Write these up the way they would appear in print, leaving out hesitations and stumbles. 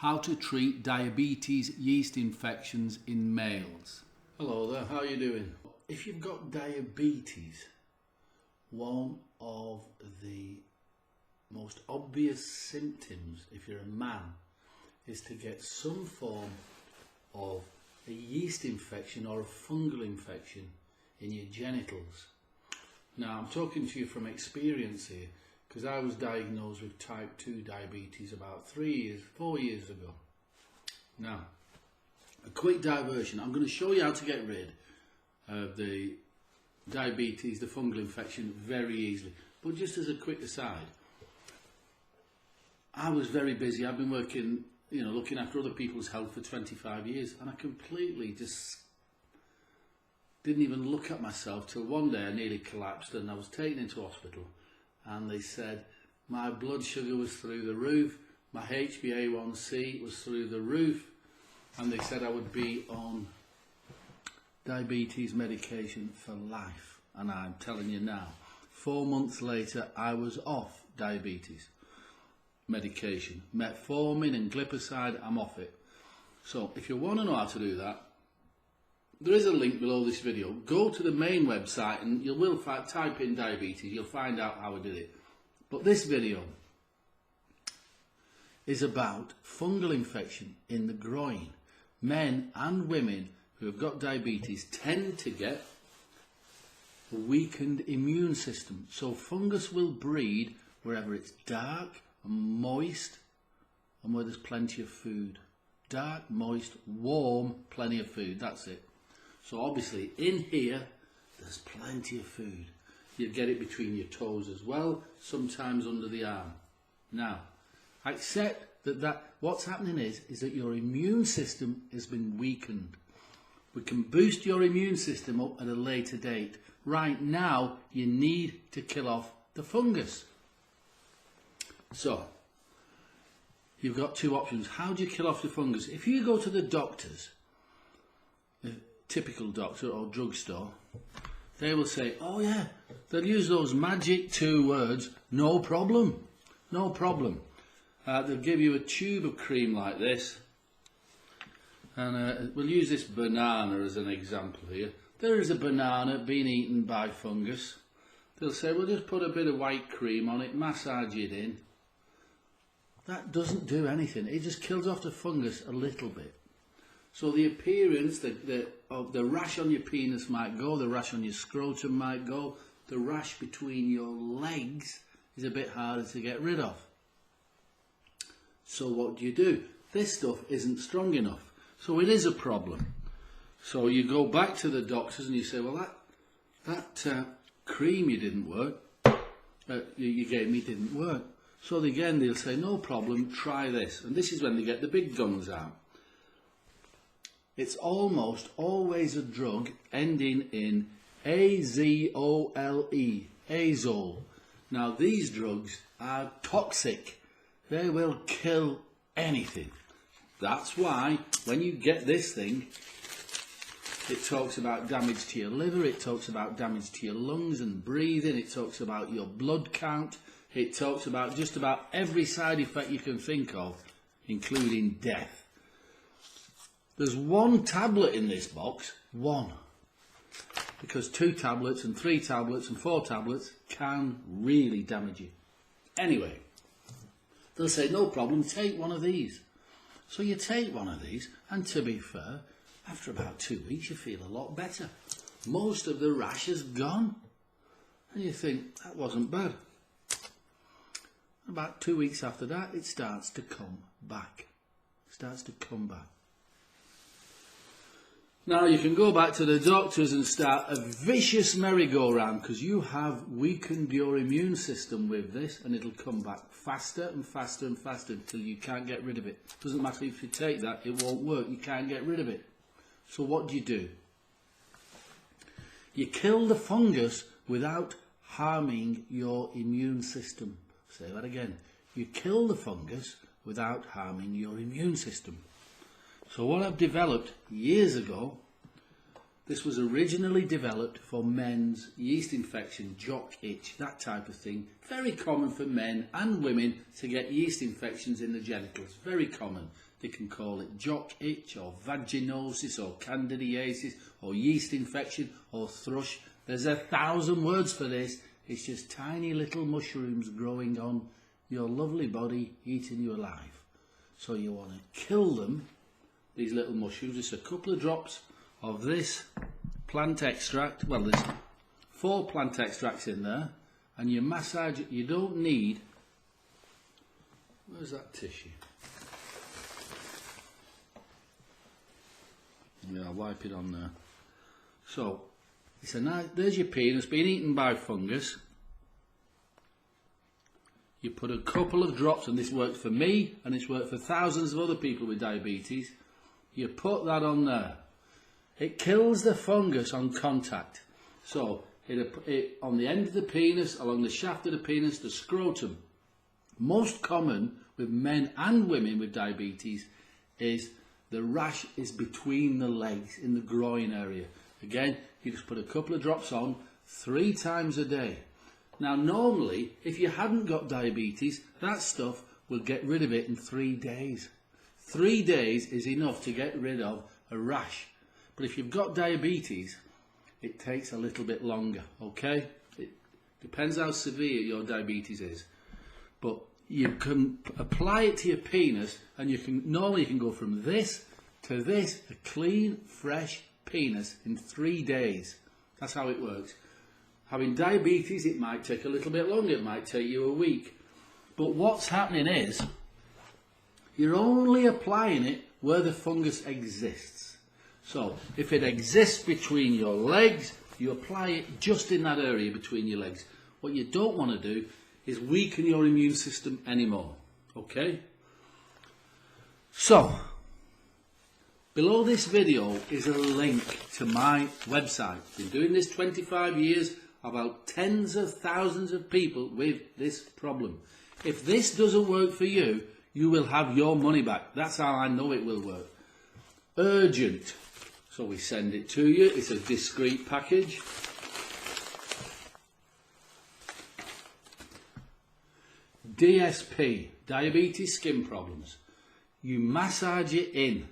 How to treat diabetes yeast infections in males. Hello there, how are you doing? If you've got diabetes, one of the most obvious symptoms, if you're a man, is to get some form of a yeast infection or a fungal infection in your genitals. Now, I'm talking to you from experience here, because I was diagnosed with type 2 diabetes about 4 years ago. Now, a quick diversion. I'm going to show you how to get rid of the diabetes, the fungal infection, very easily. But just as a quick aside, I was very busy. I've been working, looking after other people's health for 25 years, and I completely just didn't even look at myself till one day I nearly collapsed, and I was taken into hospital. And they said my blood sugar was through the roof, my HbA1c was through the roof, and they said I would be on diabetes medication for life. And I'm telling you now, 4 months later I was off diabetes medication. Metformin and glipizide, I'm off it. So if you want to know how to do that, there is a link below this video. Go to the main website and you will type in diabetes, you'll find out how I did it. But this video is about fungal infection in the groin. Men and women who have got diabetes tend to get a weakened immune system. So fungus will breed wherever it's dark and moist and where there's plenty of food. Dark, moist, warm, plenty of food, that's it. So obviously in here there's plenty of food. You get it between your toes as well, sometimes under the arm. Now, accept that what's happening is that your immune system has been weakened. We can boost your immune system up at a later date. Right now you need to kill off the fungus. So you've got two options. How do you kill off the fungus? If you go to the doctors, typical doctor or drugstore, they will say, oh yeah, they'll use those magic 2 words, no problem, no problem. They'll give you a tube of cream like this, and we'll use this banana as an example here. There is a banana being eaten by fungus. They'll say, well, just put a bit of white cream on it, massage it in. That doesn't do anything, it just kills off the fungus a little bit. So the appearance of the rash on your penis might go, the rash on your scrotum might go, the rash between your legs is a bit harder to get rid of. So what do? This stuff isn't strong enough, so it is a problem. So you go back to the doctors and you say, well, that cream you didn't work, you gave me didn't work. So again they'll say, no problem, try this. And this is when they get the big guns out. It's almost always a drug ending in azole, azole. Now these drugs are toxic. They will kill anything. That's why when you get this thing, it talks about damage to your liver, it talks about damage to your lungs and breathing, it talks about your blood count, it talks about just about every side effect you can think of, including death. There's 1 tablet in this box, 1, because 2 tablets and 3 tablets and 4 tablets can really damage you. Anyway, they'll say, no problem, take one of these. So you take one of these, and to be fair, after about 2 weeks you feel a lot better. Most of the rash is gone. And you think, that wasn't bad. About 2 weeks after that, it starts to come back. Now you can go back to the doctors and start a vicious merry-go-round, because you have weakened your immune system with this, and it'll come back faster and faster and faster until you can't get rid of it. Doesn't matter if you take that, it won't work, you can't get rid of it. So what do? You kill the fungus without harming your immune system. Say that again. You kill the fungus without harming your immune system. So what I've developed years ago This was originally developed for men's yeast infection, jock itch, that type of thing. Very common for men and women to get yeast infections in the genitals. Very common. They can call it jock itch or vaginosis or candidiasis or yeast infection or thrush. There's 1,000 words for this. It's just tiny little mushrooms growing on your lovely body, eating you alive. So you want to kill them, these little mushrooms. Just a couple of drops of this plant extract. Well, there's 4 plant extracts in there, and you massage it. You don't need, where's that tissue? Yeah, I'll wipe it on there. So it's a nice, there's your penis being eaten by fungus. You put a couple of drops, and this worked for me and it's worked for thousands of other people with diabetes. You put that on there. It kills the fungus on contact. So it on the end of the penis, along the shaft of the penis, the scrotum. Most common with men and women with diabetes is the rash is between the legs, in the groin area. Again, you just put a couple of drops on 3 times a day. Now normally, if you hadn't got diabetes, that stuff will get rid of it in 3 days. 3 days is enough to get rid of a rash. But if you've got diabetes, it takes a little bit longer, okay? It depends how severe your diabetes is. But you can apply it to your penis, and normally you can go from this to this, a clean, fresh penis in 3 days. That's how it works. Having diabetes, it might take a little bit longer. It might take you a week. But what's happening is, you're only applying it where the fungus exists. So, if it exists between your legs, you apply it just in that area between your legs. What you don't want to do is weaken your immune system anymore. Okay? So, below this video is a link to my website. I've been doing this 25 years. I've helped tens of thousands of people with this problem. If this doesn't work for you, you will have your money back. That's how I know it will work. Urgent. So we send it to you. It's a discreet package. DSP, diabetes skin problems. You massage it in.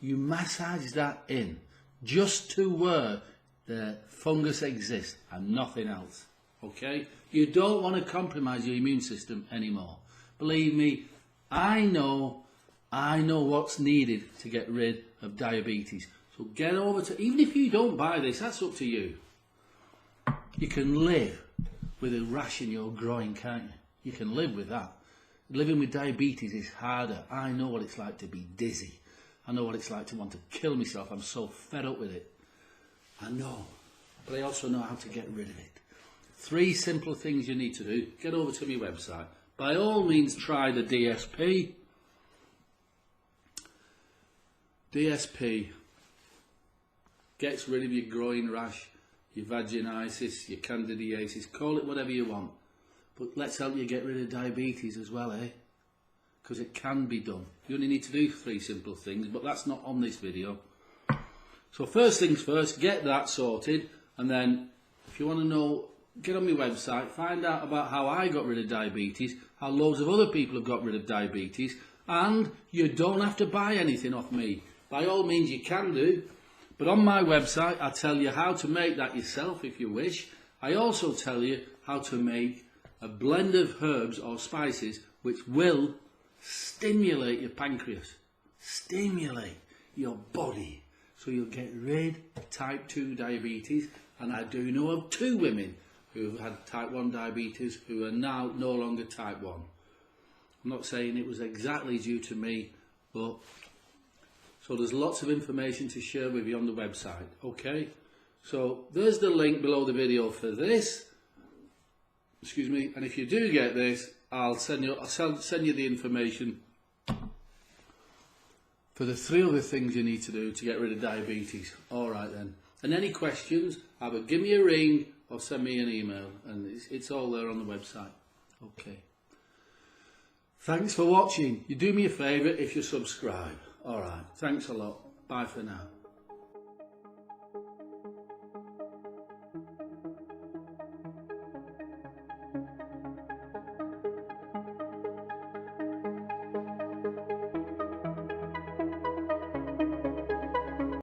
You massage that in just to where the fungus exists and nothing else. Okay? You don't want to compromise your immune system anymore. Believe me, I know what's needed to get rid of diabetes. So get over to, even if you don't buy this, that's up to you. You can live with a rash in your groin, can't you? You can live with that. Living with diabetes is harder. I know what it's like to be dizzy. I know what it's like to want to kill myself. I'm so fed up with it. I know. But I also know how to get rid of it. 3 simple things you need to do. Get over to my website. By all means, try the DSP. DSP gets rid of your groin rash, your vaginitis, your candidiasis. Call it whatever you want. But let's help you get rid of diabetes as well, eh? Because it can be done. You only need to do 3 simple things, but that's not on this video. So first things first, get that sorted, and then if you want to know, get on my website, find out about how I got rid of diabetes, how loads of other people have got rid of diabetes, and you don't have to buy anything off me. By all means you can do, but on my website I tell you how to make that yourself if you wish. I also tell you how to make a blend of herbs or spices which will stimulate your pancreas, stimulate your body, so you'll get rid of type 2 diabetes. And I do know of 2 women who've had type 1 diabetes who are now no longer type 1. I'm not saying it was exactly due to me, but so there's lots of information to share with you on the website. Okay, so there's the link below the video for this. Excuse me, and if you do get this, I'll send you the information for the 3 other things you need to do to get rid of diabetes. All right then. And any questions, either give me a ring or send me an email, and it's all there on the website. Okay. Thanks for watching. You do me a favour if you subscribe. All right. Thanks a lot. Bye for now.